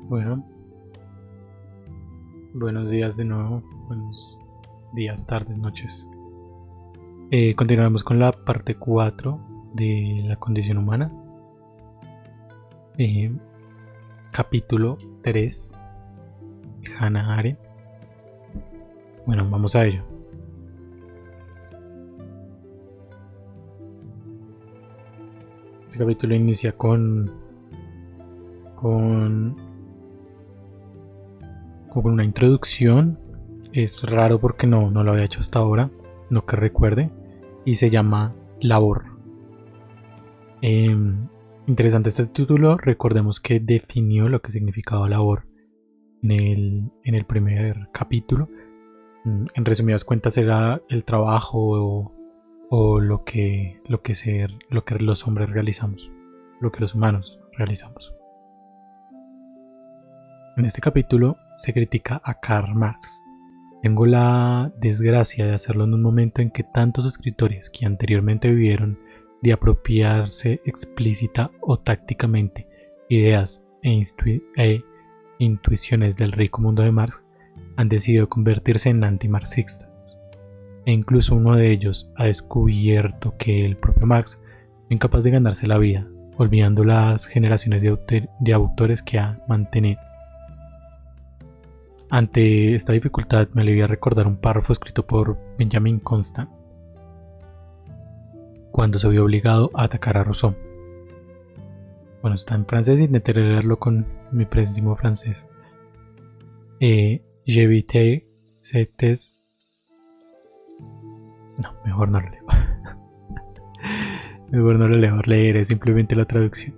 Bueno, buenos días de nuevo, buenos días, tardes, noches. Continuamos con la parte 4 de la condición humana. Capítulo 3 de Hannah Arendt. Bueno, vamos a ello. Este capítulo inicia con una introducción. Es raro porque no lo había hecho hasta ahora, no que recuerde, y se llama Labor. Interesante este título. Recordemos que definió lo que significaba labor en el primer capítulo. En resumidas cuentas era el trabajo o lo que los hombres realizamos, lo que los humanos realizamos. En este capítulo se critica a Karl Marx. Tengo la desgracia de hacerlo en un momento en que tantos escritores que anteriormente vivieron de apropiarse explícita o tácticamente ideas e intuiciones del rico mundo de Marx han decidido convertirse en antimarxistas. E incluso uno de ellos ha descubierto que el propio Marx fue incapaz de ganarse la vida, olvidando las generaciones de autores que ha mantenido. Ante esta dificultad me alivia recordar un párrafo escrito por Benjamin Constant cuando se vio obligado a atacar a Rousseau. Bueno, está en francés, intentaré leerlo con mi pésimo francés. J'évite cette... No, mejor no lo leo. Mejor no lo leo, leeré simplemente la traducción.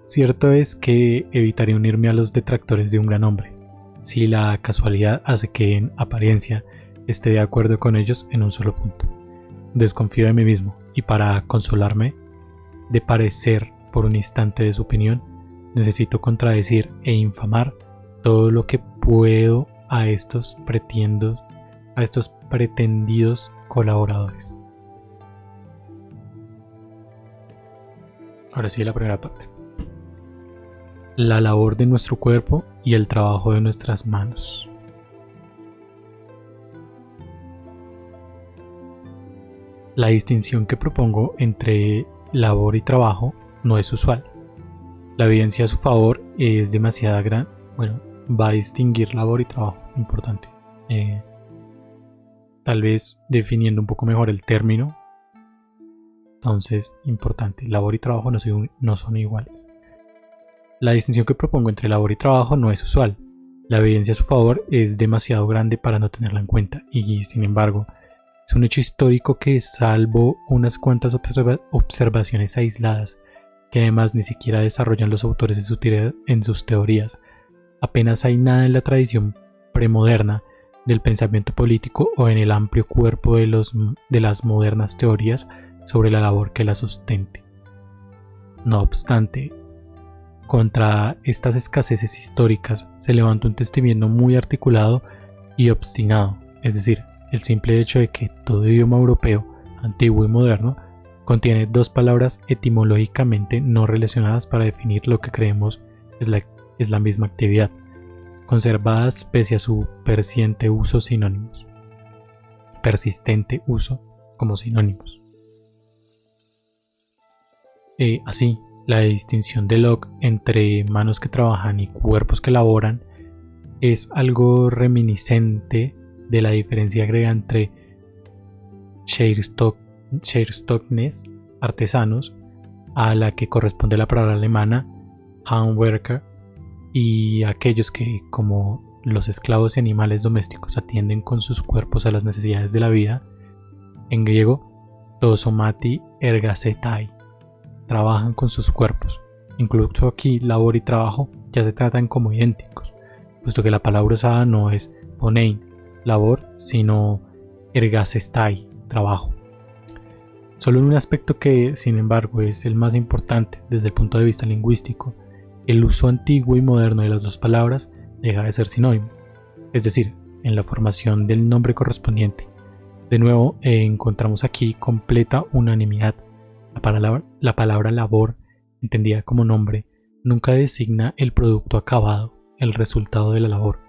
Cierto es que evitaré unirme a los detractores de un gran hombre, si la casualidad hace que en apariencia esté de acuerdo con ellos en un solo punto. Desconfío de mí mismo y para consolarme de parecer por un instante de su opinión, necesito contradecir e infamar todo lo que puedo a estos pretendidos colaboradores. Ahora sí, la primera parte. La labor de nuestro cuerpo y el trabajo de nuestras manos. La distinción que propongo entre labor y trabajo no es usual. La evidencia a su favor es demasiado grande. Bueno, va a distinguir labor y trabajo, importante. Tal vez definiendo un poco mejor el término. Entonces, importante, labor y trabajo no son iguales. La distinción que propongo entre labor y trabajo no es usual. La evidencia a su favor es demasiado grande para no tenerla en cuenta y, sin embargo, es un hecho histórico que, salvo unas cuantas observaciones aisladas que además ni siquiera desarrollan los autores en sus teorías, apenas hay nada en la tradición premoderna del pensamiento político o en el amplio cuerpo de las modernas teorías sobre la labor que la sustente. No obstante, contra estas escaseces históricas se levanta un testimonio muy articulado y obstinado, es decir, el simple hecho de que todo idioma europeo, antiguo y moderno, contiene dos palabras etimológicamente no relacionadas para definir lo que creemos es la misma actividad, conservadas pese a su persistente uso como sinónimos. Así, la distinción de Locke entre manos que trabajan y cuerpos que laboran es algo reminiscente de la diferencia griega entre Scherstocknes, artesanos, a la que corresponde la palabra alemana Handwerker, y aquellos que, como los esclavos y animales domésticos, atienden con sus cuerpos a las necesidades de la vida. En griego, tosomati ergasetai, trabajan con sus cuerpos. Incluso aquí, labor y trabajo ya se tratan como idénticos, puesto que la palabra usada no es ponein, labor, sino ergasestai, trabajo. Solo en un aspecto que, sin embargo, es el más importante desde el punto de vista lingüístico, el uso antiguo y moderno de las dos palabras deja de ser sinónimo, es decir, en la formación del nombre correspondiente. De nuevo, encontramos aquí completa unanimidad. La palabra labor, entendida como nombre, nunca designa el producto acabado, el resultado de la labor,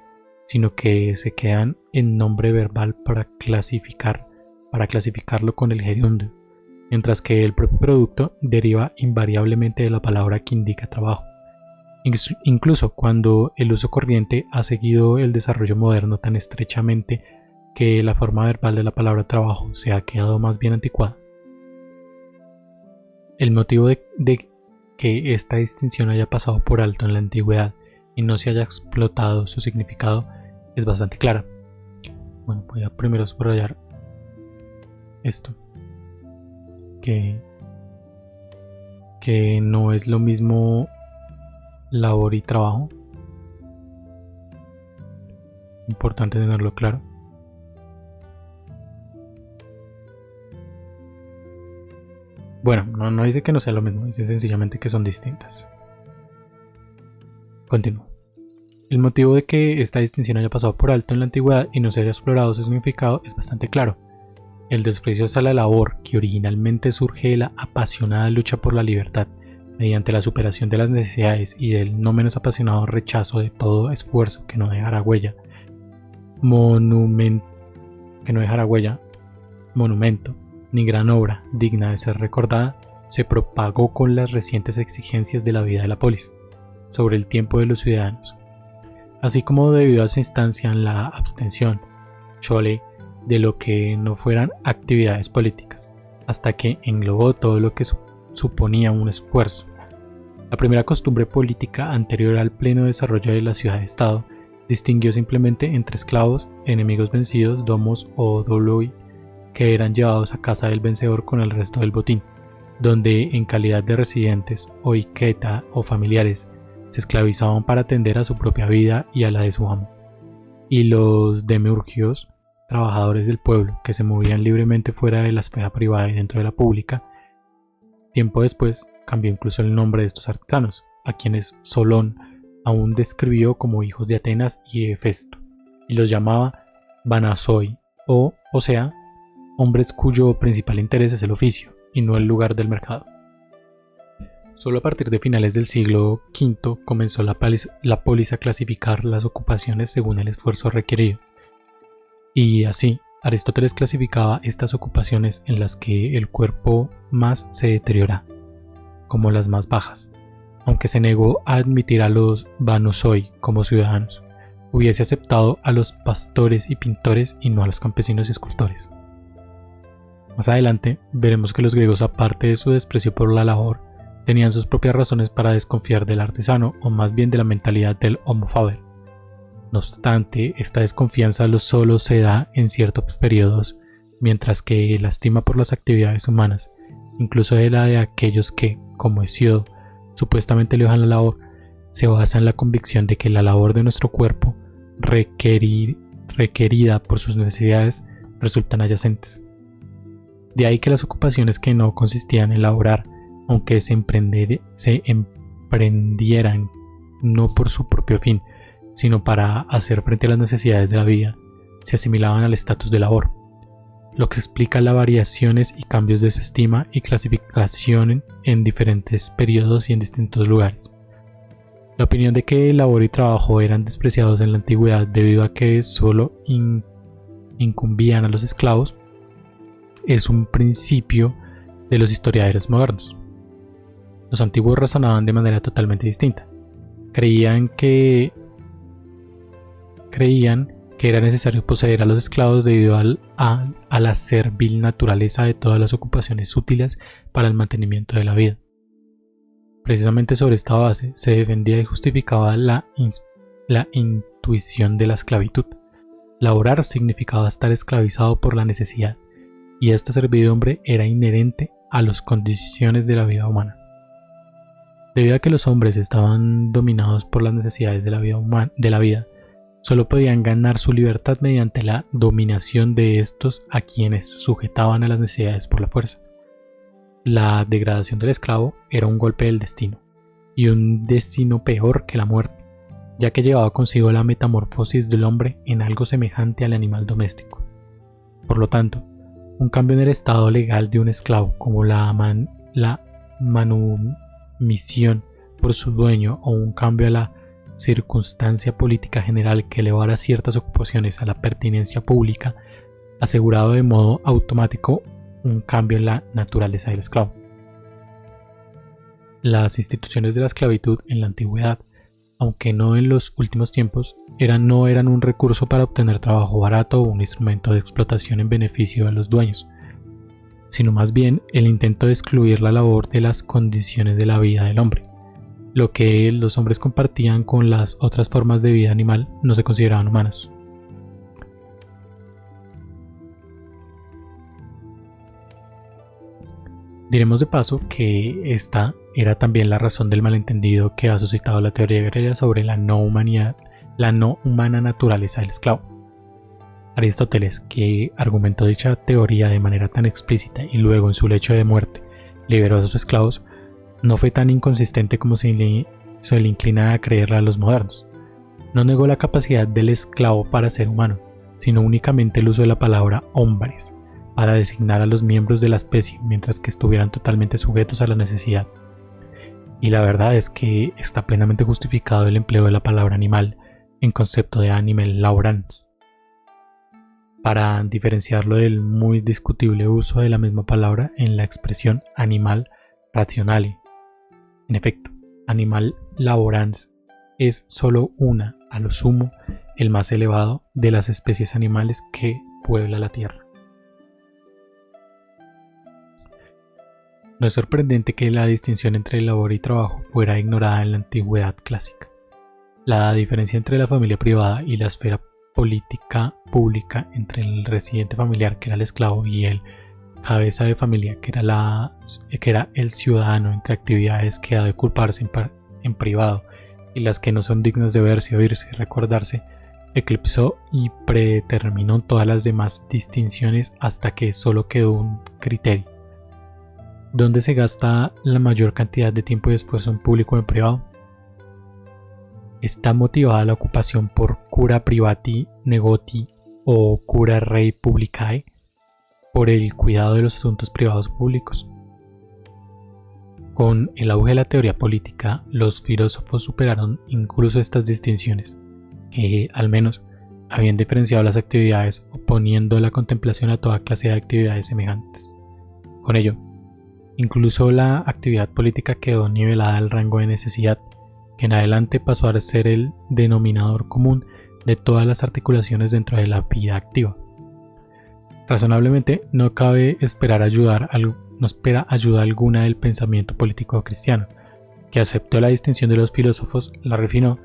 sino que se quedan en nombre verbal para clasificarlo con el gerundio, mientras que el propio producto deriva invariablemente de la palabra que indica trabajo. Incluso cuando el uso corriente ha seguido el desarrollo moderno tan estrechamente que la forma verbal de la palabra trabajo se ha quedado más bien anticuada. El motivo de que esta distinción haya pasado por alto en la antigüedad y no se haya explotado su significado es bastante clara. Bueno, voy a primero subrayar esto, que no es lo mismo labor y trabajo. Importante tenerlo claro. Bueno, no dice que no sea lo mismo, dice sencillamente que son distintas. Continúo. El motivo de que esta distinción haya pasado por alto en la antigüedad y no se haya explorado su significado es bastante claro. El desprecio hacia la labor, que originalmente surge de la apasionada lucha por la libertad, mediante la superación de las necesidades y del no menos apasionado rechazo de todo esfuerzo que no dejara huella, monumento, ni gran obra digna de ser recordada, se propagó con las recientes exigencias de la vida de la polis sobre el tiempo de los ciudadanos, así como debido a su instancia en la abstención, chole, de lo que no fueran actividades políticas, hasta que englobó todo lo que suponía un esfuerzo. La primera costumbre política anterior al pleno desarrollo de la ciudad-estado distinguió simplemente entre esclavos, enemigos vencidos, domos o doloi, que eran llevados a casa del vencedor con el resto del botín, donde en calidad de residentes o iqueta o familiares se esclavizaban para atender a su propia vida y a la de su amo. Y los demiurgios, trabajadores del pueblo que se movían libremente fuera de la esfera privada y dentro de la pública. Tiempo después cambió incluso el nombre de estos artesanos, a quienes Solón aún describió como hijos de Atenas y Hefesto, y los llamaba Banasoi, o sea, hombres cuyo principal interés es el oficio y no el lugar del mercado. Solo a partir de finales del siglo V comenzó la polis a clasificar las ocupaciones según el esfuerzo requerido. Y así, Aristóteles clasificaba estas ocupaciones en las que el cuerpo más se deteriora, como las más bajas, aunque se negó a admitir a los Banusoi como ciudadanos. Hubiese aceptado a los pastores y pintores y no a los campesinos y escultores. Más adelante veremos que los griegos, aparte de su desprecio por la labor, tenían sus propias razones para desconfiar del artesano, o más bien de la mentalidad del homo faber. No obstante, esta desconfianza solo se da en ciertos periodos, mientras que la estima por las actividades humanas, incluso de la de aquellos que, como Hesíodo, supuestamente le dejan la labor, se basa en la convicción de que la labor de nuestro cuerpo, requerida por sus necesidades, resultan adyacentes. De ahí que las ocupaciones que no consistían en laborar, aunque se emprendieran no por su propio fin, sino para hacer frente a las necesidades de la vida, se asimilaban al estatus de labor, lo que explica las variaciones y cambios de su estima y clasificación en diferentes periodos y en distintos lugares. La opinión de que labor y trabajo eran despreciados en la antigüedad debido a que solo incumbían a los esclavos es un principio de los historiadores modernos. Los antiguos razonaban de manera totalmente distinta. Creían que era necesario poseer a los esclavos debido a la servil naturaleza de todas las ocupaciones útiles para el mantenimiento de la vida. Precisamente sobre esta base se defendía y justificaba la intuición de la esclavitud. Laborar significaba estar esclavizado por la necesidad, y esta servidumbre era inherente a las condiciones de la vida humana. Debido a que los hombres estaban dominados por las necesidades de la vida, solo podían ganar su libertad mediante la dominación de estos a quienes sujetaban a las necesidades por la fuerza. La degradación del esclavo era un golpe del destino, y un destino peor que la muerte, ya que llevaba consigo la metamorfosis del hombre en algo semejante al animal doméstico. Por lo tanto, un cambio en el estado legal de un esclavo, como la manumisión por su dueño o un cambio a la circunstancia política general que elevara ciertas ocupaciones a la pertinencia pública, asegurado de modo automático un cambio en la naturaleza del esclavo. Las instituciones de la esclavitud en la antigüedad, aunque no en los últimos tiempos, no eran un recurso para obtener trabajo barato o un instrumento de explotación en beneficio de los dueños, sino más bien el intento de excluir la labor de las condiciones de la vida del hombre. Lo que los hombres compartían con las otras formas de vida animal no se consideraban humanas. Diremos de paso que esta era también la razón del malentendido que ha suscitado la teoría griega sobre la no humana naturaleza del esclavo. Aristóteles, que argumentó dicha teoría de manera tan explícita y luego en su lecho de muerte liberó a sus esclavos, no fue tan inconsistente como se le inclina a creerla a los modernos. No negó la capacidad del esclavo para ser humano, sino únicamente el uso de la palabra hombres para designar a los miembros de la especie mientras que estuvieran totalmente sujetos a la necesidad. Y la verdad es que está plenamente justificado el empleo de la palabra animal en concepto de animal laborans, para diferenciarlo del muy discutible uso de la misma palabra en la expresión animal rationale. En efecto, animal laborans es solo una, a lo sumo, el más elevado de las especies animales que puebla la tierra. No es sorprendente que la distinción entre labor y trabajo fuera ignorada en la antigüedad clásica. La diferencia entre la familia privada y la esfera política pública, entre el residente familiar, que era el esclavo, y el cabeza de familia, que era el ciudadano, entre actividades que ha de ocuparse en privado y las que no son dignas de verse, oírse y recordarse, eclipsó y predeterminó todas las demás distinciones hasta que solo quedó un criterio: ¿dónde se gasta la mayor cantidad de tiempo y esfuerzo en público o en privado? ¿Está motivada la ocupación por cura privati negoti o cura rei publicae, por el cuidado de los asuntos privados públicos? Con el auge de la teoría política, los filósofos superaron incluso estas distinciones, que al menos habían diferenciado las actividades oponiendo la contemplación a toda clase de actividades semejantes. Con ello, incluso la actividad política quedó nivelada al rango de necesidad, que en adelante pasó a ser el denominador común de todas las articulaciones dentro de la vida activa. Razonablemente, no cabe esperar ayuda alguna del pensamiento político cristiano, que aceptó la distinción de los filósofos, la refinó,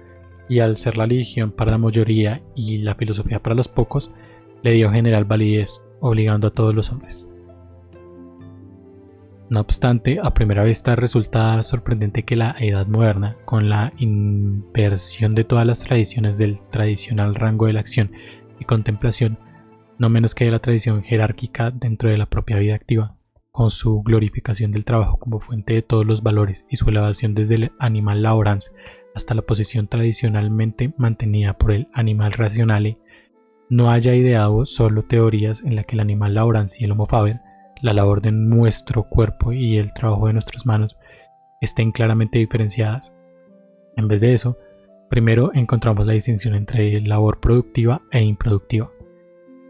y al ser la religión para la mayoría y la filosofía para los pocos, le dio general validez, obligando a todos los hombres. No obstante, a primera vista resulta sorprendente que la Edad Moderna, con la inversión de todas las tradiciones del tradicional rango de la acción y contemplación, no menos que de la tradición jerárquica dentro de la propia vida activa, con su glorificación del trabajo como fuente de todos los valores y su elevación desde el animal laborans hasta la posición tradicionalmente mantenida por el animal rationale, no haya ideado solo teorías en las que el animal laborans y el homo faber, la labor de nuestro cuerpo y el trabajo de nuestras manos, estén claramente diferenciadas. En vez de eso, primero encontramos la distinción entre labor productiva e improductiva.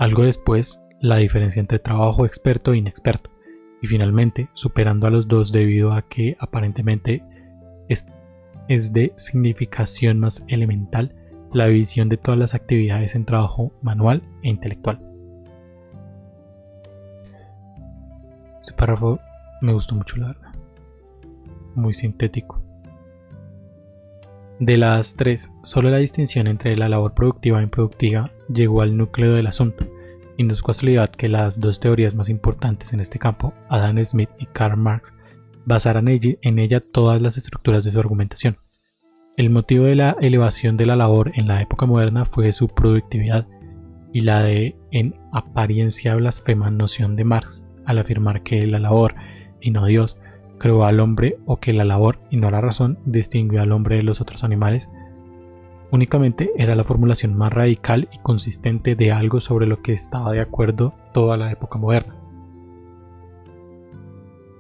Algo después, la diferencia entre trabajo experto e inexperto. Y finalmente, superando a los dos debido a que aparentemente es de significación más elemental, la división de todas las actividades en trabajo manual e intelectual. Este párrafo me gustó mucho, la verdad. Muy sintético. De las tres, solo la distinción entre la labor productiva e improductiva llegó al núcleo del asunto, y no es casualidad que las dos teorías más importantes en este campo, Adam Smith y Karl Marx, basaran en ella todas las estructuras de su argumentación. El motivo de la elevación de la labor en la época moderna fue su productividad y la de en apariencia blasfema noción de Marx al afirmar que la labor y no Dios creó al hombre, o que la labor y no la razón distinguió al hombre de los otros animales. Únicamente era la formulación más radical y consistente de algo sobre lo que estaba de acuerdo toda la época moderna.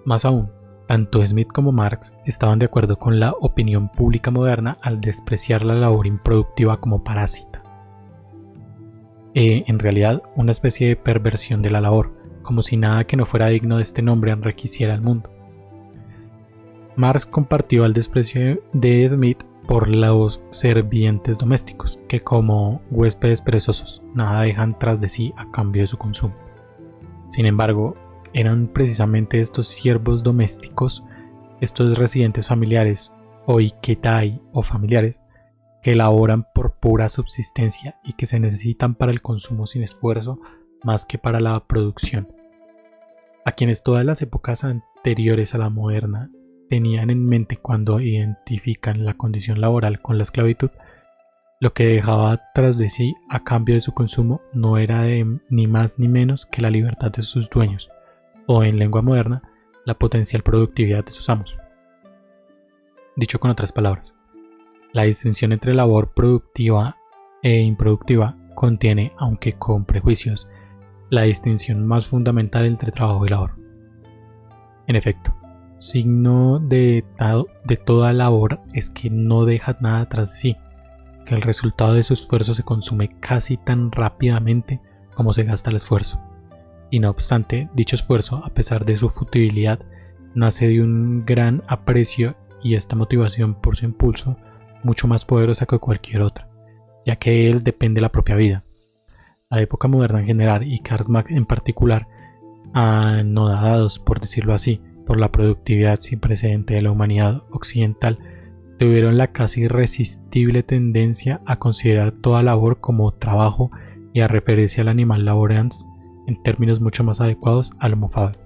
Más aún, Tanto Smith como Marx estaban de acuerdo con la opinión pública moderna al despreciar la labor improductiva como parásita. En realidad, una especie de perversión de la labor, como si nada que no fuera digno de este nombre enriqueciera el mundo. Marx compartió el desprecio de Smith por los servientes domésticos, que como huéspedes perezosos nada dejan tras de sí a cambio de su consumo. Sin embargo, eran precisamente estos siervos domésticos, estos residentes familiares o iketai o familiares, que laboran por pura subsistencia y que se necesitan para el consumo sin esfuerzo más que para la producción, a quienes todas las épocas anteriores a la moderna tenían en mente cuando identifican la condición laboral con la esclavitud. Lo que dejaba tras de sí a cambio de su consumo no era ni más ni menos que la libertad de sus dueños, o en lengua moderna, la potencial productividad de sus amos. Dicho con otras palabras, la distinción entre labor productiva e improductiva contiene, aunque con prejuicios, la distinción más fundamental entre trabajo y labor. En efecto, signo de toda labor es que no deja nada tras de sí, que el resultado de su esfuerzo se consume casi tan rápidamente como se gasta el esfuerzo. Y no obstante, dicho esfuerzo, a pesar de su futilidad, nace de un gran aprecio y esta motivación por su impulso mucho más poderosa que cualquier otra, ya que de él depende la propia vida. La época moderna en general y Karl Marx en particular, anodados, por decirlo así, por la productividad sin precedente de la humanidad occidental, tuvieron la casi irresistible tendencia a considerar toda labor como trabajo y a referirse al animal laborans en términos mucho más adecuados al Homo faber,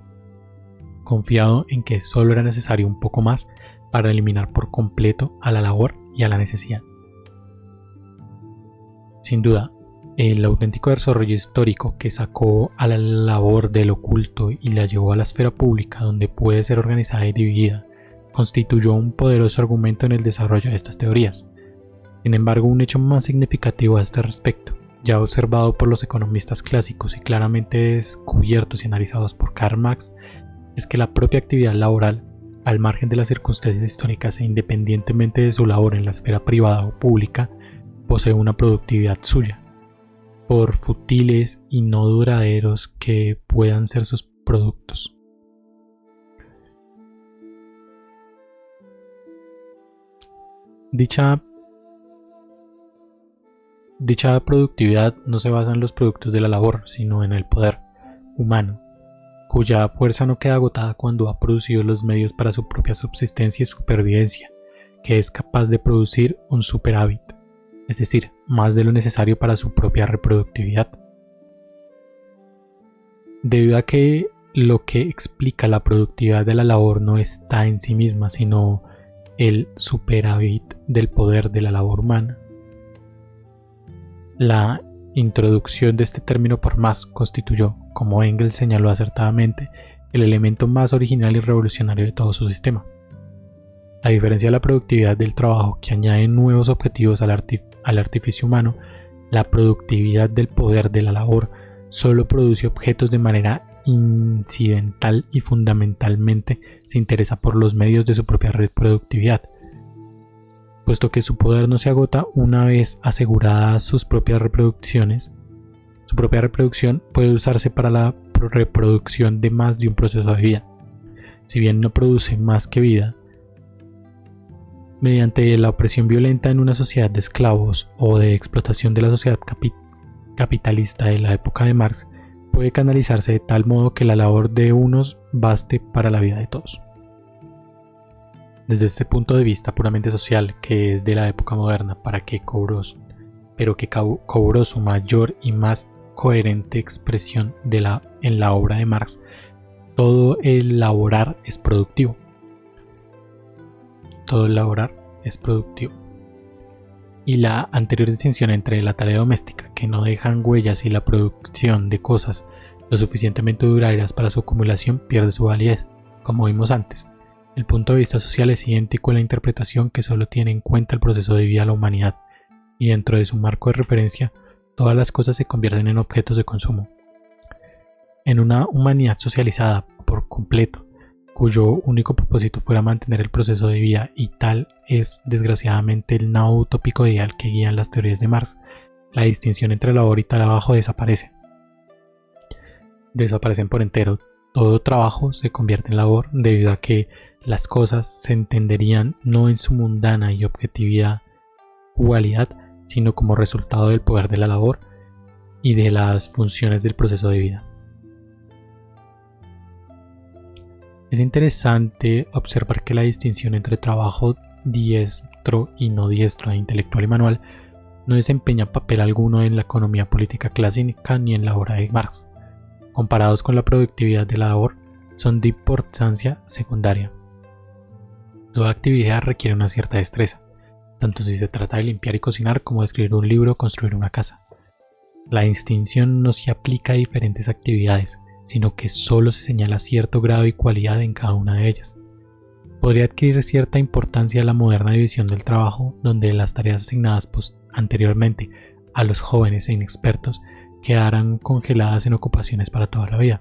confiado en que solo era necesario un poco más para eliminar por completo a la labor y a la necesidad. Sin duda, el auténtico desarrollo histórico que sacó a la labor del oculto y la llevó a la esfera pública donde puede ser organizada y dividida, constituyó un poderoso argumento en el desarrollo de estas teorías. Sin embargo, un hecho más significativo a este respecto, ya observado por los economistas clásicos y claramente descubiertos y analizados por Karl Marx, es que la propia actividad laboral, al margen de las circunstancias históricas e independientemente de su labor en la esfera privada o pública, posee una productividad suya, por futiles y no duraderos que puedan ser sus productos. Dicha productividad no se basa en los productos de la labor, sino en el poder humano, cuya fuerza no queda agotada cuando ha producido los medios para su propia subsistencia y supervivencia, que es capaz de producir un superávit, es decir, más de lo necesario para su propia reproductividad. Debido a que lo que explica la productividad de la labor no está en sí misma, sino el superávit del poder de la labor humana. La introducción de este término por Marx constituyó, como Engels señaló acertadamente, el elemento más original y revolucionario de todo su sistema. A diferencia de la productividad del trabajo, que añade nuevos objetivos al artificio humano, la productividad del poder de la labor solo produce objetos de manera incidental y fundamentalmente se interesa por los medios de su propia reproductividad, puesto que su poder no se agota una vez aseguradas sus propias reproducciones. Su propia reproducción puede usarse para la reproducción de más de un proceso de vida. Si bien no produce más que vida, mediante la opresión violenta en una sociedad de esclavos o de explotación de la sociedad capitalista de la época de Marx, puede canalizarse de tal modo que la labor de unos baste para la vida de todos. Desde este punto de vista puramente social, que es de la época moderna, pero que cobró su mayor y más coherente expresión en la obra de Marx, todo el laborar es productivo. Todo el laborar es productivo. Y la anterior distinción entre la tarea doméstica, que no dejan huellas, y la producción de cosas lo suficientemente duraderas para su acumulación pierde su validez, como vimos antes. El punto de vista social es idéntico a la interpretación que solo tiene en cuenta el proceso de vida de la humanidad, y dentro de su marco de referencia, todas las cosas se convierten en objetos de consumo. En una humanidad socializada por completo, cuyo único propósito fuera mantener el proceso de vida, y tal es desgraciadamente el nao utópico ideal que guían las teorías de Marx, la distinción entre labor y trabajo desaparece. Desaparecen por entero. Todo trabajo se convierte en labor debido a que las cosas se entenderían no en su mundana y objetividad cualidad, sino como resultado del poder de la labor y de las funciones del proceso de vida. Es interesante observar que la distinción entre trabajo diestro y no diestro, intelectual y manual, no desempeña papel alguno en la economía política clásica ni en la obra de Marx. Comparados con la productividad de la labor, son de importancia secundaria. Toda actividad requiere una cierta destreza, tanto si se trata de limpiar y cocinar como de escribir un libro o construir una casa. La distinción no se aplica a diferentes actividades, sino que solo se señala cierto grado y cualidad en cada una de ellas. Podría adquirir cierta importancia la moderna división del trabajo, donde las tareas asignadas anteriormente a los jóvenes e inexpertos quedarán congeladas en ocupaciones para toda la vida.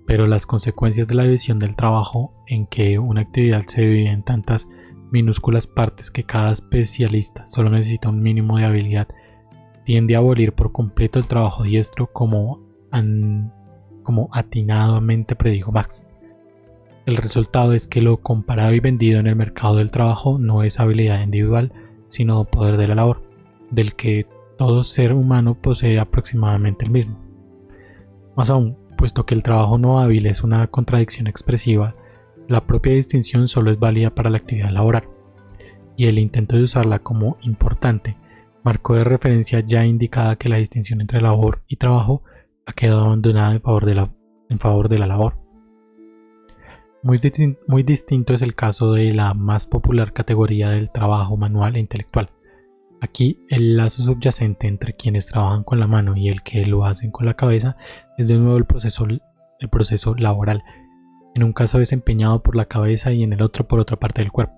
Pero las consecuencias de la división del trabajo, en que una actividad se divide en tantas minúsculas partes que cada especialista solo necesita un mínimo de habilidad, tiende a abolir por completo el trabajo diestro como atinadamente predijo Marx. El resultado es que lo comprado y vendido en el mercado del trabajo no es habilidad individual, sino poder de la labor, del que todo ser humano posee aproximadamente el mismo. Más aún, puesto que el trabajo no hábil es una contradicción expresiva, la propia distinción solo es válida para la actividad laboral, y el intento de usarla como importante, marco de referencia ya indicada que la distinción entre labor y trabajo ha quedado abandonada en favor de la labor. Muy distinto es el caso de la más popular categoría del trabajo manual e intelectual. Aquí el lazo subyacente entre quienes trabajan con la mano y el que lo hacen con la cabeza es de nuevo el proceso laboral, en un caso desempeñado por la cabeza y en el otro por otra parte del cuerpo.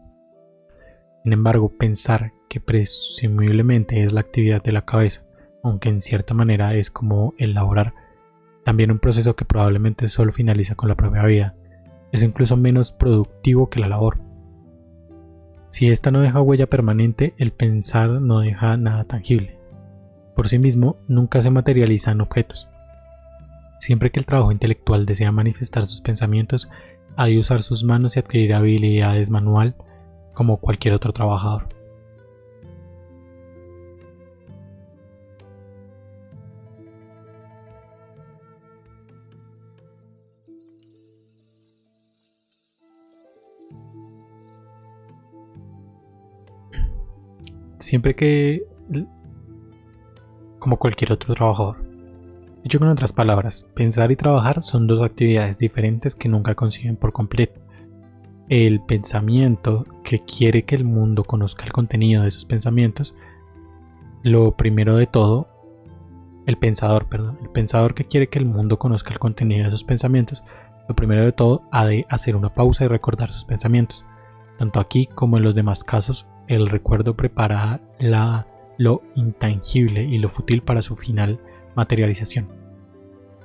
Sin embargo, pensar que presumiblemente es la actividad de la cabeza, aunque en cierta manera es como el laborar, también un proceso que probablemente solo finaliza con la propia vida, es incluso menos productivo que la labor. Si ésta no deja huella permanente, el pensar no deja nada tangible. Por sí mismo, nunca se materializa en objetos. Siempre que el trabajo intelectual desea manifestar sus pensamientos, ha de usar sus manos y adquirir habilidades manual como cualquier otro trabajador. Siempre que, como cualquier otro trabajador. Dicho con otras palabras, pensar y trabajar son dos actividades diferentes que nunca coinciden por completo. El pensamiento que quiere que el mundo conozca el contenido de sus pensamientos, el pensador que quiere que el mundo conozca el contenido de sus pensamientos, lo primero de todo ha de hacer una pausa y recordar sus pensamientos. Tanto aquí como en los demás casos, el recuerdo prepara lo intangible y lo fútil para su final materialización.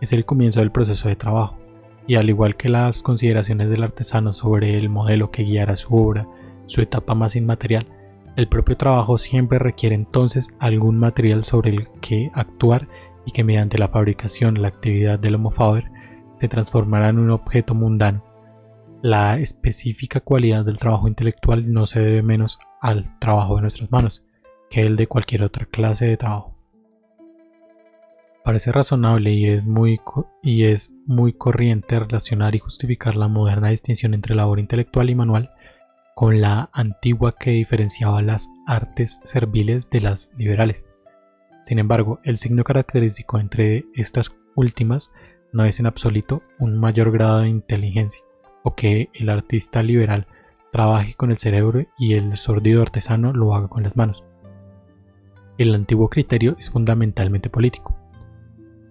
Es el comienzo del proceso de trabajo, y al igual que las consideraciones del artesano sobre el modelo que guiará su obra, su etapa más inmaterial, el propio trabajo siempre requiere entonces algún material sobre el que actuar y que mediante la fabricación, la actividad del Homo Faber, se transformará en un objeto mundano. La específica cualidad del trabajo intelectual no se debe menos al trabajo de nuestras manos que el de cualquier otra clase de trabajo. Parece razonable y es muy corriente relacionar y justificar la moderna distinción entre labor intelectual y manual con la antigua que diferenciaba las artes serviles de las liberales. Sin embargo, el signo característico entre estas últimas no es en absoluto un mayor grado de inteligencia, o que el artista liberal trabaje con el cerebro y el sórdido artesano lo haga con las manos. El antiguo criterio es fundamentalmente político.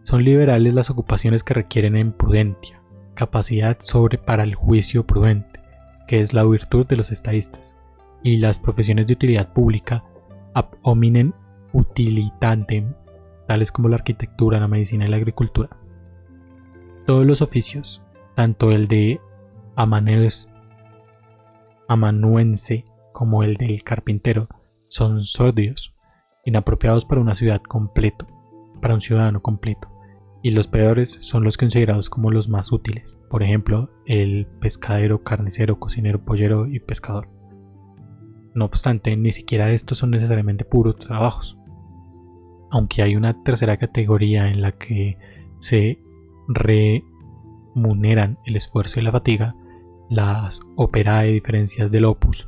Son liberales las ocupaciones que requieren en prudencia, capacidad para el juicio prudente, que es la virtud de los estadistas, y las profesiones de utilidad pública ab hominem utilitatem, tales como la arquitectura, la medicina y la agricultura. Todos los oficios, tanto el de amanuense como el del carpintero son sórdidos, inapropiados para una ciudad completo, para un ciudadano completo, y los peores son los considerados como los más útiles, por ejemplo, el pescadero, carnicero, cocinero, pollero y pescador. No obstante, ni siquiera estos son necesariamente puros trabajos. Aunque hay una tercera categoría en la que se remuneran el esfuerzo y la fatiga, las operae diferencias del opus,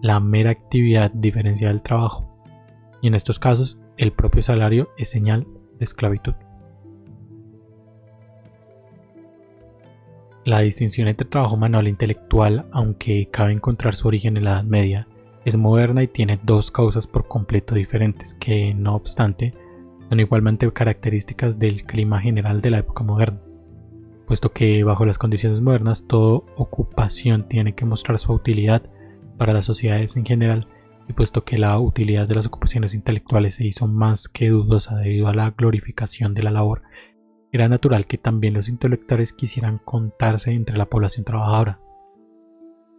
la mera actividad diferencial del trabajo, y en estos casos el propio salario es señal de esclavitud. La distinción entre trabajo manual e intelectual, aunque cabe encontrar su origen en la Edad Media, es moderna y tiene dos causas por completo diferentes que, no obstante, son igualmente características del clima general de la época moderna, puesto que bajo las condiciones modernas toda ocupación tiene que mostrar su utilidad para las sociedades en general, y puesto que la utilidad de las ocupaciones intelectuales se hizo más que dudosa debido a la glorificación de la labor, era natural que también los intelectuales quisieran contarse entre la población trabajadora.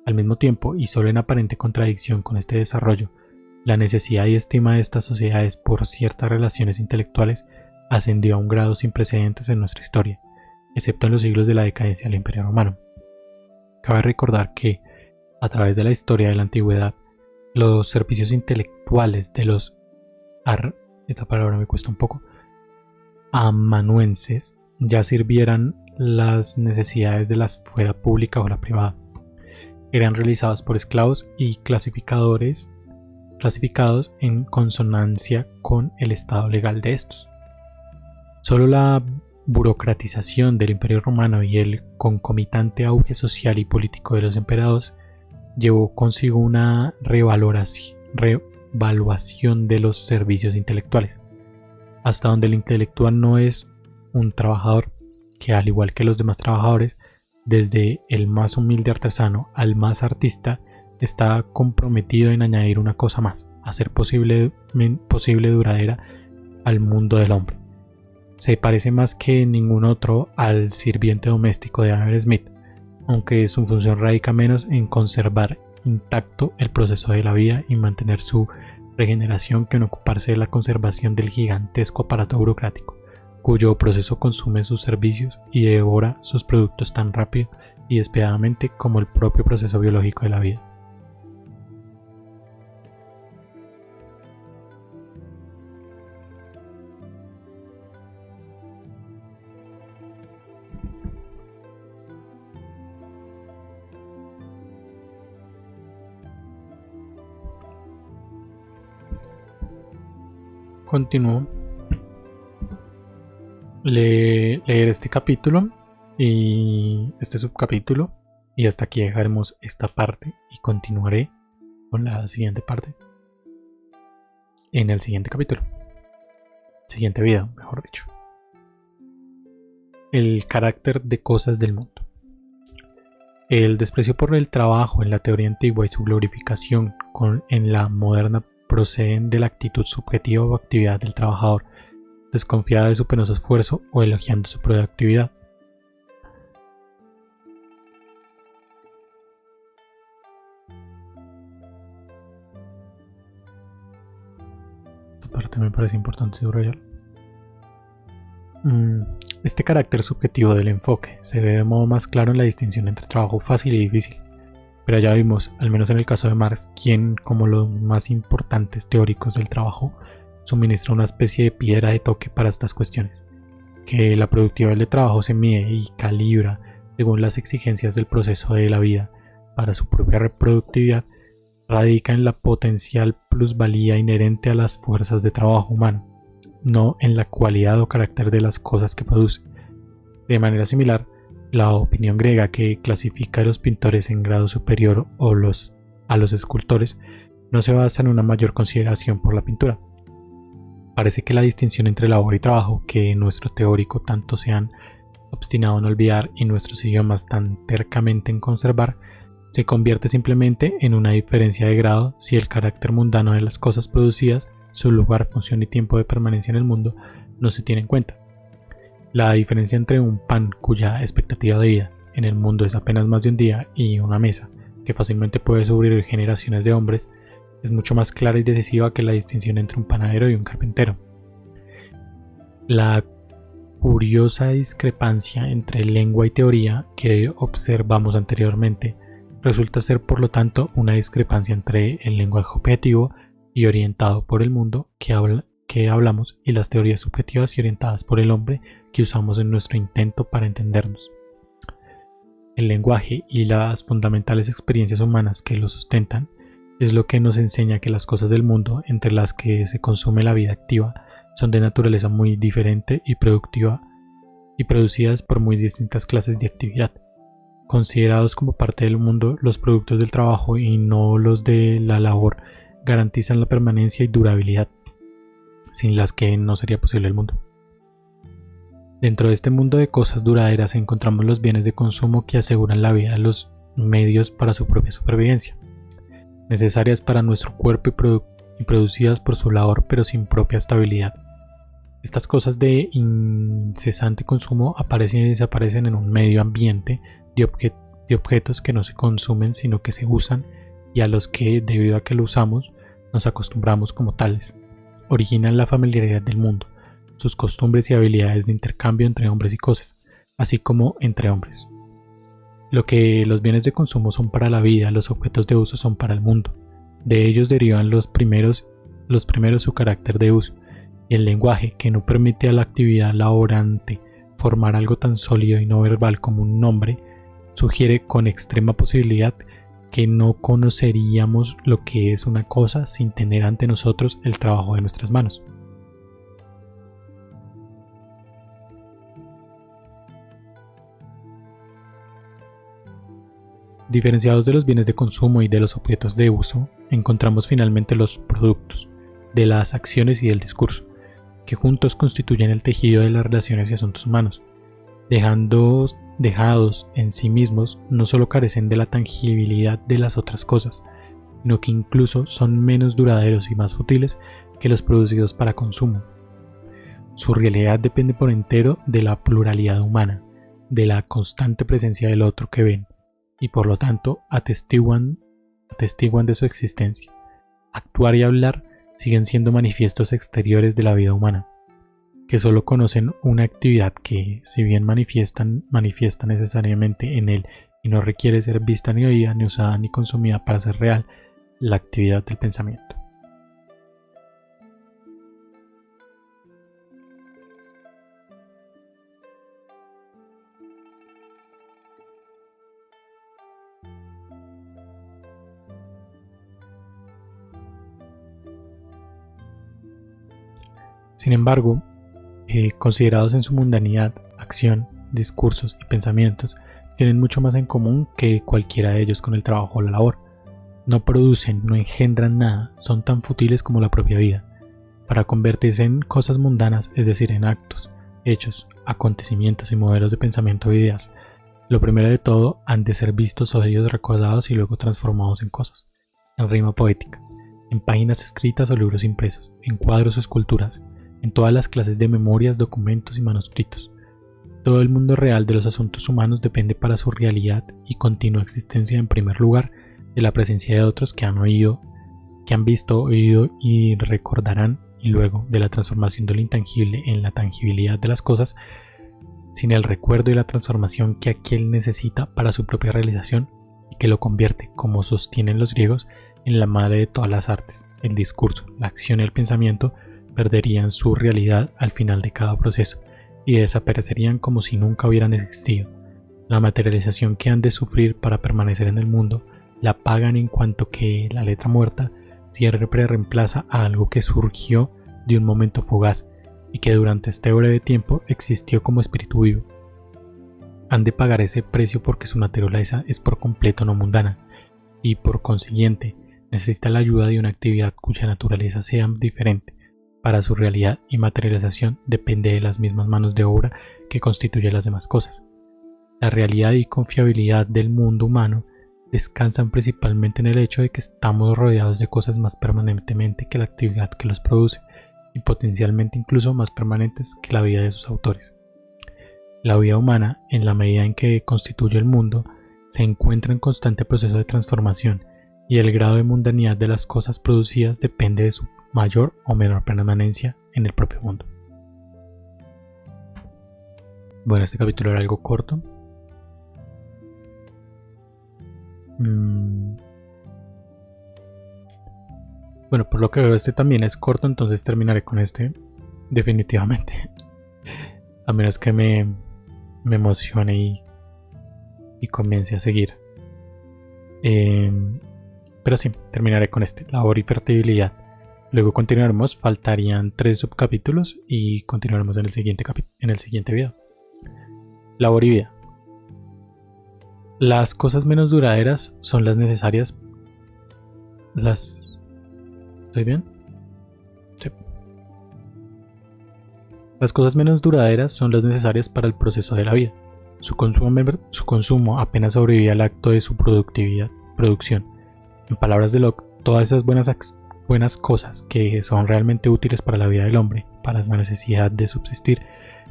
Al mismo tiempo, y solo en aparente contradicción con este desarrollo, la necesidad y estima de estas sociedades por ciertas relaciones intelectuales ascendió a un grado sin precedentes en nuestra historia, excepto en los siglos de la decadencia del Imperio Romano. Cabe recordar que, a través de la historia de la antigüedad, los servicios intelectuales de los esta palabra me cuesta un poco, amanuenses ya sirvieran las necesidades de la esfera pública o la privada. Eran realizados por esclavos y clasificados en consonancia con el estado legal de estos. Solo la burocratización del Imperio Romano y el concomitante auge social y político de los emperadores llevó consigo una revaluación de los servicios intelectuales, hasta donde el intelectual no es un trabajador que, al igual que los demás trabajadores, desde el más humilde artesano al más artista, está comprometido en añadir una cosa más, hacer posible duradera al mundo del hombre. Se parece más que ningún otro al sirviente doméstico de Adam Smith, aunque su función radica menos en conservar intacto el proceso de la vida y mantener su regeneración que en ocuparse de la conservación del gigantesco aparato burocrático, cuyo proceso consume sus servicios y devora sus productos tan rápido y despiadadamente como el propio proceso biológico de la vida. Continúo leer este capítulo y este subcapítulo, y hasta aquí dejaremos esta parte y continuaré con la siguiente parte en el siguiente capítulo, siguiente video, mejor dicho. El carácter de cosas del mundo. El desprecio por el trabajo en la teoría antigua y su glorificación en la moderna proceden de la actitud subjetiva o actividad del trabajador, desconfiada de su penoso esfuerzo o elogiando su productividad. Esta parte me parece importante subrayar. Este carácter subjetivo del enfoque se ve de modo más claro en la distinción entre trabajo fácil y difícil. Pero ya vimos, al menos en el caso de Marx, quien, como los más importantes teóricos del trabajo, suministra una especie de piedra de toque para estas cuestiones, que la productividad del trabajo se mide y calibra según las exigencias del proceso de la vida para su propia reproductividad, radica en la potencial plusvalía inherente a las fuerzas de trabajo humano, no en la cualidad o carácter de las cosas que produce. De manera similar, la opinión griega que clasifica a los pintores en grado superior a los escultores no se basa en una mayor consideración por la pintura. Parece que la distinción entre labor y trabajo, que nuestro teórico tanto se han obstinado en olvidar y nuestros idiomas tan tercamente en conservar, se convierte simplemente en una diferencia de grado si el carácter mundano de las cosas producidas, su lugar, función y tiempo de permanencia en el mundo no se tiene en cuenta. La diferencia entre un pan cuya expectativa de vida en el mundo es apenas más de un día y una mesa, que fácilmente puede sobrevivir generaciones de hombres, es mucho más clara y decisiva que la distinción entre un panadero y un carpintero. La curiosa discrepancia entre lengua y teoría que observamos anteriormente resulta ser por lo tanto una discrepancia entre el lenguaje objetivo y orientado por el mundo que hablamos y las teorías subjetivas y orientadas por el hombre que usamos en nuestro intento para entendernos. El lenguaje y las fundamentales experiencias humanas que lo sustentan es lo que nos enseña que las cosas del mundo entre las que se consume la vida activa son de naturaleza muy diferente y productiva y producidas por muy distintas clases de actividad. Considerados como parte del mundo, los productos del trabajo y no los de la labor garantizan la permanencia y durabilidad, sin las que no sería posible el mundo. Dentro de este mundo de cosas duraderas encontramos los bienes de consumo que aseguran la vida de los medios para su propia supervivencia, necesarias para nuestro cuerpo y producidas por su labor pero sin propia estabilidad. Estas cosas de incesante consumo aparecen y desaparecen en un medio ambiente de objetos que no se consumen sino que se usan y a los que, debido a que lo usamos, nos acostumbramos como tales. Originan la familiaridad del mundo, sus costumbres y habilidades de intercambio entre hombres y cosas, así como entre hombres. Lo que los bienes de consumo son para la vida, los objetos de uso son para el mundo. De ellos derivan los primeros su carácter de uso, y el lenguaje, que no permite a la actividad laborante formar algo tan sólido y no verbal como un nombre, sugiere con extrema posibilidad que no conoceríamos lo que es una cosa sin tener ante nosotros el trabajo de nuestras manos. Diferenciados de los bienes de consumo y de los objetos de uso, encontramos finalmente los productos, de las acciones y del discurso, que juntos constituyen el tejido de las relaciones y asuntos humanos. Dejados en sí mismos, no solo carecen de la tangibilidad de las otras cosas, sino que incluso son menos duraderos y más fútiles que los producidos para consumo. Su realidad depende por entero de la pluralidad humana, de la constante presencia del otro que ven, y por lo tanto atestiguan de su existencia. Actuar y hablar siguen siendo manifiestos exteriores de la vida humana, que solo conocen una actividad que, si bien manifiesta necesariamente en él y no requiere ser vista ni oída, ni usada ni consumida para ser real, la actividad del pensamiento. Sin embargo, considerados en su mundanidad, acción, discursos y pensamientos, tienen mucho más en común que cualquiera de ellos con el trabajo o la labor. No producen, no engendran nada, son tan fútiles como la propia vida. Para convertirse en cosas mundanas, es decir, en actos, hechos, acontecimientos y modelos de pensamiento o ideas, lo primero de todo han de ser vistos, oídos, recordados y luego transformados en cosas, en rima poética, en páginas escritas o libros impresos, en cuadros o esculturas, en todas las clases de memorias, documentos y manuscritos. Todo el mundo real de los asuntos humanos depende para su realidad y continua existencia en primer lugar de la presencia de otros que han visto, oído y recordarán, y luego de la transformación de lo intangible en la tangibilidad de las cosas, sin el recuerdo y la transformación que aquel necesita para su propia realización y que lo convierte, como sostienen los griegos, en la madre de todas las artes. El discurso, la acción y el pensamiento perderían su realidad al final de cada proceso y desaparecerían como si nunca hubieran existido. La materialización que han de sufrir para permanecer en el mundo la pagan en cuanto que la letra muerta siempre reemplaza a algo que surgió de un momento fugaz y que durante este breve tiempo existió como espíritu vivo. Han de pagar ese precio porque su naturaleza es por completo no mundana y por consiguiente necesita la ayuda de una actividad cuya naturaleza sea diferente. Para su realidad y materialización depende de las mismas manos de obra que constituyen las demás cosas. La realidad y confiabilidad del mundo humano descansan principalmente en el hecho de que estamos rodeados de cosas más permanentemente que la actividad que los produce y potencialmente incluso más permanentes que la vida de sus autores. La vida humana, en la medida en que constituye el mundo, se encuentra en constante proceso de transformación y el grado de mundanidad de las cosas producidas depende de su mayor o menor permanencia en el propio mundo. Bueno, este capítulo era algo corto. Bueno, por lo que veo este también es corto, entonces terminaré con este definitivamente. A menos que me emocione y comience a seguir. Pero sí, terminaré con este, labor y fertilidad. Luego continuaremos, faltarían 3 subcapítulos y continuaremos en el siguiente video. Labor y vida. Las cosas menos duraderas son las necesarias. ¿Estoy bien? Sí. Las cosas menos duraderas son las necesarias para el proceso de la vida. Su consumo apenas sobrevive al acto de su producción. En palabras de Locke, todas esas buenas cosas que son realmente útiles para la vida del hombre, para la necesidad de subsistir,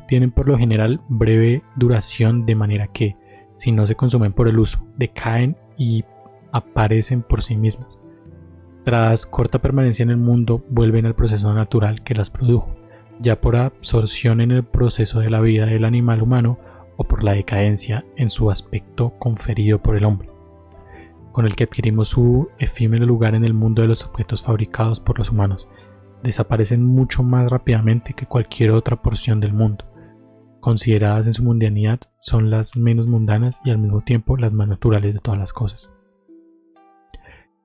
tienen por lo general breve duración, de manera que, si no se consumen por el uso, decaen y aparecen por sí mismas. Tras corta permanencia en el mundo, vuelven al proceso natural que las produjo, ya por absorción en el proceso de la vida del animal humano o por la decadencia en su aspecto conferido por el hombre, con el que adquirimos su efímero lugar en el mundo de los objetos fabricados por los humanos. Desaparecen mucho más rápidamente que cualquier otra porción del mundo. Consideradas en su mundanidad, son las menos mundanas y al mismo tiempo las más naturales de todas las cosas.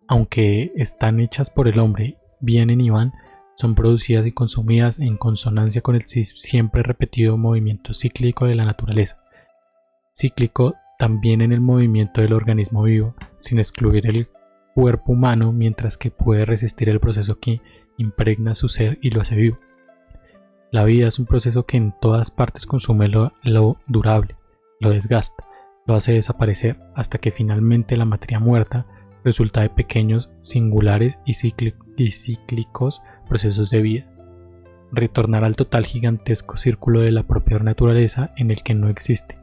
Aunque están hechas por el hombre, vienen y van, son producidas y consumidas en consonancia con el siempre repetido movimiento cíclico de la naturaleza. Cíclico también en el movimiento del organismo vivo, sin excluir el cuerpo humano, mientras que puede resistir el proceso que impregna su ser y lo hace vivo. La vida es un proceso que en todas partes consume lo durable, lo desgasta, lo hace desaparecer, hasta que finalmente la materia muerta resulta de pequeños, singulares y cíclicos procesos de vida. Retornar al total gigantesco círculo de la propia naturaleza, en el que no existe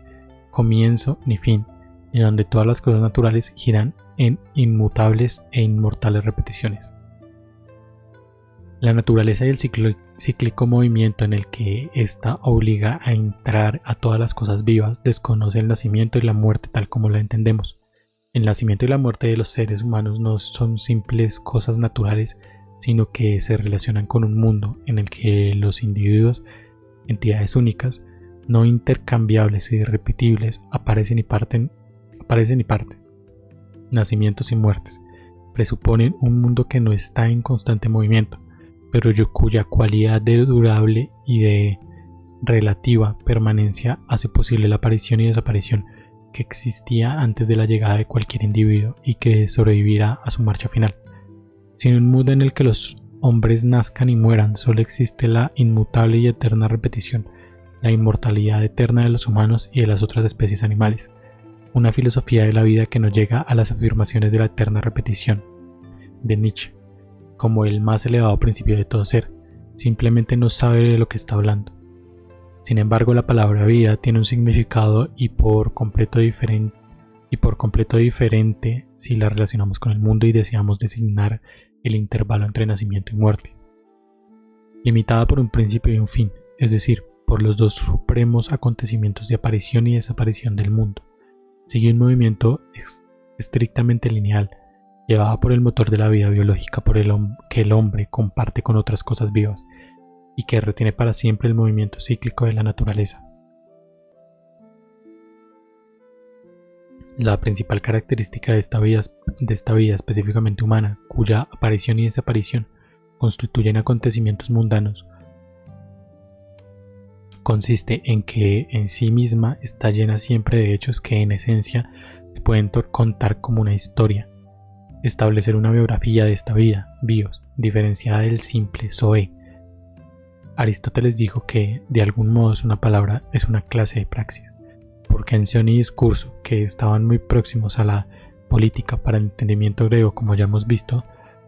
comienzo ni fin, y donde todas las cosas naturales giran en inmutables e inmortales repeticiones. La naturaleza y el cíclico movimiento en el que ésta obliga a entrar a todas las cosas vivas desconoce el nacimiento y la muerte tal como la entendemos. El nacimiento y la muerte de los seres humanos no son simples cosas naturales, sino que se relacionan con un mundo en el que los individuos, entidades únicas, no intercambiables y irrepetibles, aparecen y parten. Nacimientos y muertes presuponen un mundo que no está en constante movimiento, pero cuya cualidad de durable y de relativa permanencia hace posible la aparición y desaparición que existía antes de la llegada de cualquier individuo y que sobrevivirá a su marcha final. Sin un mundo en el que los hombres nazcan y mueran, solo existe la inmutable y eterna repetición, la inmortalidad eterna de los humanos y de las otras especies animales. Una filosofía de la vida que no llega a las afirmaciones de la eterna repetición de Nietzsche, como el más elevado principio de todo ser, simplemente no sabe de lo que está hablando. Sin embargo, la palabra vida tiene un significado y por completo diferente si la relacionamos con el mundo y deseamos designar el intervalo entre nacimiento y muerte, limitada por un principio y un fin, es decir, por los dos supremos acontecimientos de aparición y desaparición del mundo. Sigue un movimiento estrictamente lineal, llevado por el motor de la vida biológica, que el hombre comparte con otras cosas vivas, y que retiene para siempre el movimiento cíclico de la naturaleza. La principal característica de esta vida específicamente humana, cuya aparición y desaparición constituyen acontecimientos mundanos, consiste en que en sí misma está llena siempre de hechos que en esencia se pueden contar como una historia, establecer una biografía de esta vida, bios, diferenciada del simple zoe. Aristóteles dijo que, de algún modo, una palabra es una clase de praxis, porque acción y discurso, que estaban muy próximos a la política para el entendimiento griego, como ya hemos visto,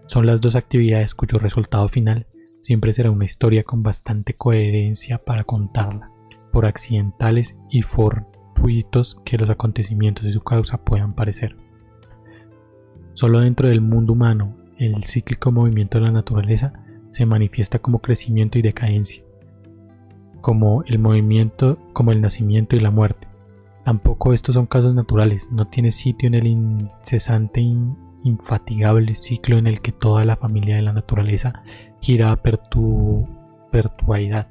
son las dos actividades cuyo resultado final siempre será una historia con bastante coherencia para contarla. por accidentales y fortuitos que los acontecimientos y su causa puedan parecer. Solo dentro del mundo humano, el cíclico movimiento de la naturaleza se manifiesta como crecimiento y decadencia, como el nacimiento y la muerte. Tampoco estos son casos naturales, no tiene sitio en el incesante infatigable ciclo en el que toda la familia de la naturaleza gira a perpetuidad.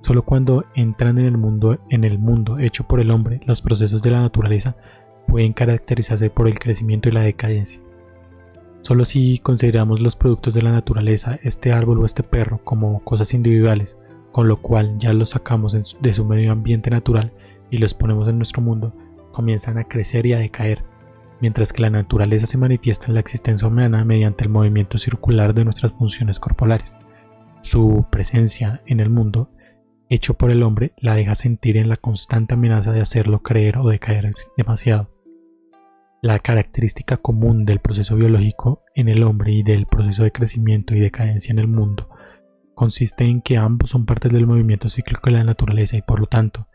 Solo cuando entran en el mundo hecho por el hombre, los procesos de la naturaleza pueden caracterizarse por el crecimiento y la decadencia. Solo si consideramos los productos de la naturaleza, este árbol o este perro, como cosas individuales, con lo cual ya los sacamos de su medio ambiente natural y los ponemos en nuestro mundo, comienzan a crecer y a decaer, mientras que la naturaleza se manifiesta en la existencia humana mediante el movimiento circular de nuestras funciones corporales. Su presencia en el mundo hecho por el hombre la deja sentir en la constante amenaza de hacerlo creer o decaer demasiado. La característica común del proceso biológico en el hombre y del proceso de crecimiento y decadencia en el mundo consiste en que ambos son partes del movimiento cíclico de la naturaleza y por lo tanto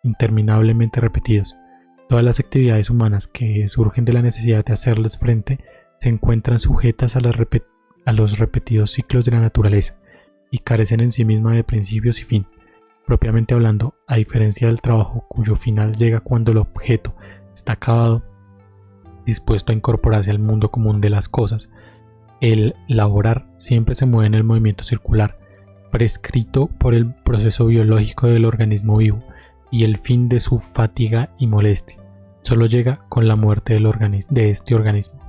interminablemente repetidos. Todas las actividades humanas que surgen de la necesidad de hacerles frente se encuentran sujetas a los repetidos ciclos de la naturaleza y carecen en sí misma de principios y fin. Propiamente hablando, a diferencia del trabajo cuyo final llega cuando el objeto está acabado, dispuesto a incorporarse al mundo común de las cosas, el laborar siempre se mueve en el movimiento circular, prescrito por el proceso biológico del organismo vivo, y el fin de su fatiga y molestia solo llega con la muerte de este organismo.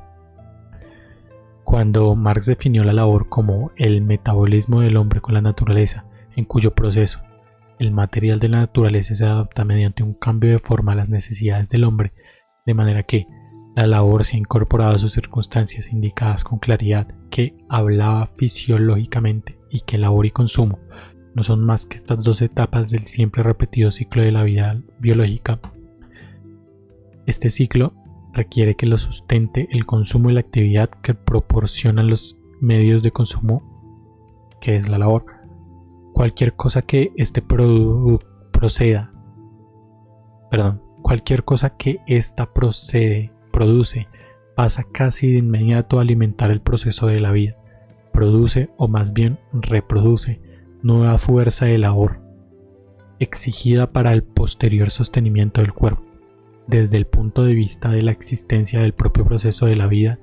Cuando Marx definió la labor como el metabolismo del hombre con la naturaleza, en cuyo proceso el material de la naturaleza se adapta mediante un cambio de forma a las necesidades del hombre, de manera que la labor se ha incorporado a sus circunstancias indicadas con claridad, que hablaba fisiológicamente, y que labor y consumo no son más que estas dos etapas del siempre repetido ciclo de la vida biológica. Este ciclo requiere que lo sustente el consumo y la actividad que proporcionan los medios de consumo, que es la labor. Cualquier cosa que produce pasa casi de inmediato a alimentar el proceso de la vida. Produce, o más bien reproduce, nueva fuerza de labor, exigida para el posterior sostenimiento del cuerpo. Desde el punto de vista de la existencia del propio proceso de la vida,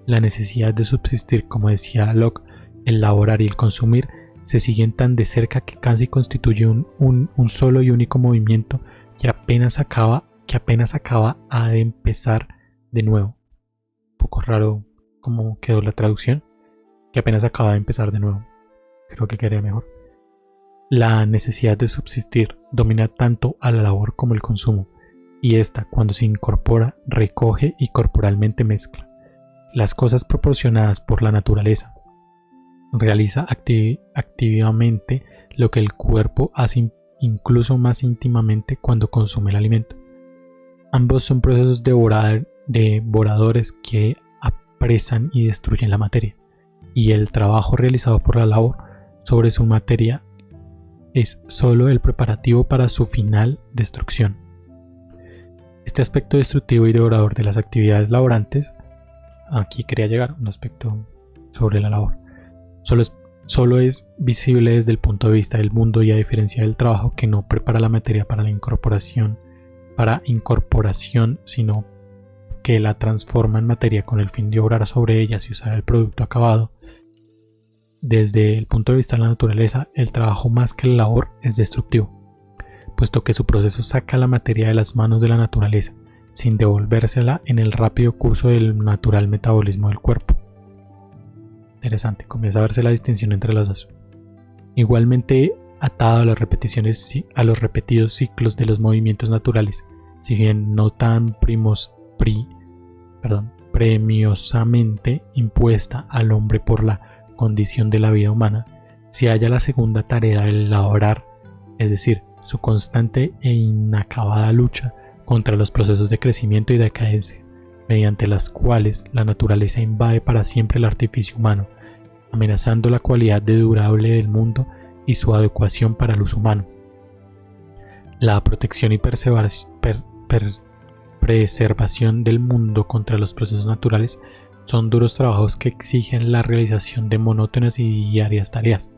la necesidad de subsistir, como decía Locke, el laborar y el consumir, se siguen tan de cerca que casi constituye un solo y único movimiento que apenas acaba de empezar de nuevo. Un poco raro cómo quedó la traducción, que apenas acaba de empezar de nuevo. Creo que quedaría mejor. La necesidad de subsistir domina tanto a la labor como el consumo, y ésta, cuando se incorpora, recoge y corporalmente mezcla las cosas proporcionadas por la naturaleza. Realiza activamente lo que el cuerpo hace incluso más íntimamente cuando consume el alimento. Ambos son procesos devoradores que apresan y destruyen la materia, y el trabajo realizado por la labor sobre su materia es solo el preparativo para su final destrucción. Este aspecto destructivo y devorador de las actividades laborantes, aquí quería llegar, un aspecto sobre la labor, solo es visible desde el punto de vista del mundo, y a diferencia del trabajo que no prepara la materia para incorporación, sino que la transforma en materia con el fin de obrar sobre ellas y usar el producto acabado. Desde el punto de vista de la naturaleza, el trabajo más que la labor es destructivo, puesto que su proceso saca la materia de las manos de la naturaleza, sin devolvérsela en el rápido curso del natural metabolismo del cuerpo. Interesante, comienza a verse la distinción entre las dos. Igualmente atado a los repetidos ciclos de los movimientos naturales, si bien no tan premiosamente impuesta al hombre por la condición de la vida humana, se halla la segunda tarea del laborar, es decir, su constante e inacabada lucha contra los procesos de crecimiento y decadencia, mediante las cuales la naturaleza invade para siempre el artificio humano, amenazando la cualidad de durable del mundo y su adecuación para el uso humano. La protección y preservación del mundo contra los procesos naturales son duros trabajos que exigen la realización de monótonas y diarias tareas.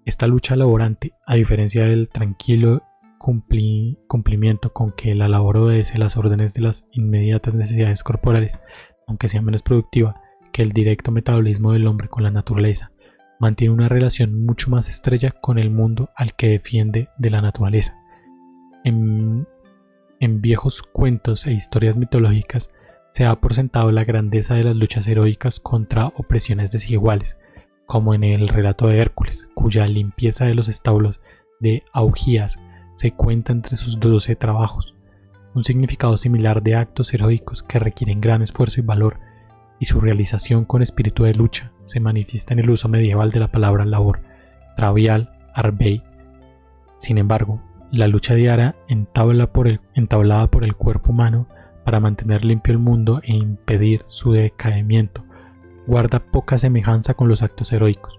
Esta lucha laborante, a diferencia del tranquilo cumplimiento con que la labor obedece las órdenes de las inmediatas necesidades corporales, aunque sea menos productiva que el directo metabolismo del hombre con la naturaleza, mantiene una relación mucho más estrecha con el mundo al que defiende de la naturaleza. En viejos cuentos e historias mitológicas se da por sentado la grandeza de las luchas heroicas contra opresiones desiguales, como en el relato de Hércules, cuya limpieza de los establos de Augías se cuenta entre sus 12 trabajos. Un significado similar de actos heroicos que requieren gran esfuerzo y valor, y su realización con espíritu de lucha se manifiesta en el uso medieval de la palabra labor, travial, arbei. Sin embargo, la lucha diaria entablada por el cuerpo humano para mantener limpio el mundo e impedir su decaimiento guarda poca semejanza con los actos heroicos.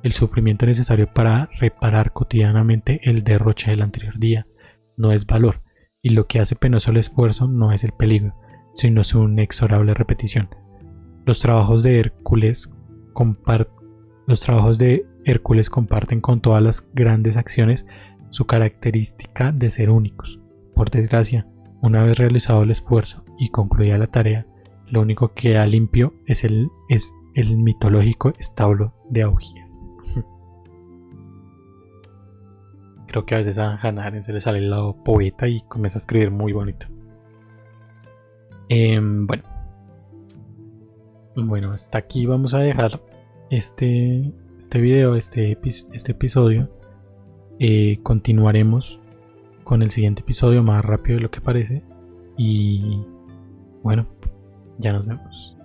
El sufrimiento necesario para reparar cotidianamente el derroche del anterior día no es valor, y lo que hace penoso el esfuerzo no es el peligro, sino su inexorable repetición. Los trabajos de Hércules comparten con todas las grandes acciones su característica de ser únicos. Por desgracia, una vez realizado el esfuerzo y concluida la tarea, lo único que queda limpio es el mitológico establo de Augías. Creo que a veces a Hannah Arendt se le sale el lado poeta y comienza a escribir muy bonito. Bueno, hasta aquí vamos a dejar este video, este episodio. Continuaremos con el siguiente episodio más rápido de lo que parece. Y bueno, ya nos vemos.